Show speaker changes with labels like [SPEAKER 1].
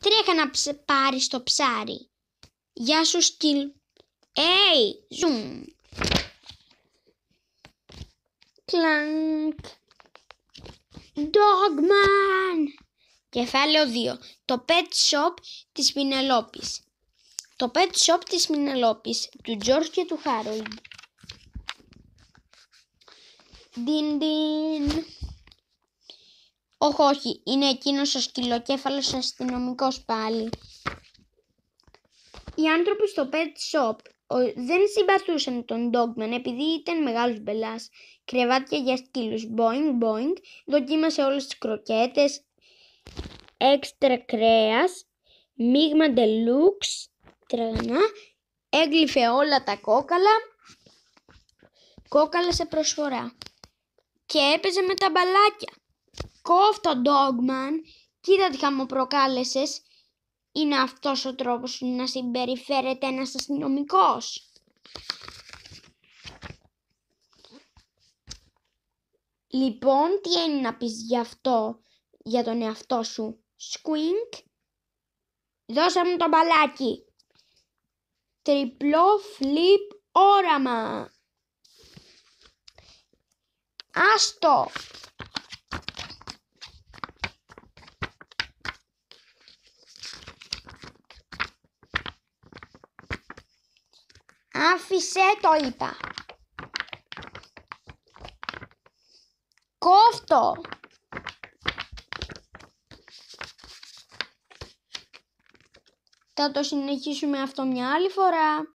[SPEAKER 1] Τρέχα να πάρεις το ψάρι. Γεια σου σκυλ. Ζουμ. Κλανκ. Dogman. Κεφάλαιο 2. Το pet shop της Πινελόπης. Το pet shop της Πινελόπης, του George και του Harold. Ντιν ντιν. Όχι, είναι εκείνος ο σκυλοκέφαλος αστυνομικός πάλι. Οι άνθρωποι στο pet shop δεν συμπαθούσαν τον Dogman επειδή ήταν μεγάλος μπελάς. Κρεβάτια για σκύλους. Boing, boing. Δοκίμασε όλες τις κροκέτες. Έξτρα κρέας. Μείγμα deluxe. Τραγανά. Έγλυφε όλα τα κόκαλα. Κόκαλα σε προσφορά. Και έπαιζε με τα μπαλάκια. Κόφτο Dogman. Κοίτα τι χαμό προκάλεσες. Είναι αυτός ο τρόπος σου να συμπεριφέρεται ένας αστυνομικός? Λοιπόν, τι είναι να πεις γι' αυτό για τον εαυτό σου? Squink. Δώσε μου το μπαλάκι. Τριπλό flip όραμα. Άστο. Άφησε το είπα. Κόφτο. Θα το συνεχίσουμε αυτό μια άλλη φορά.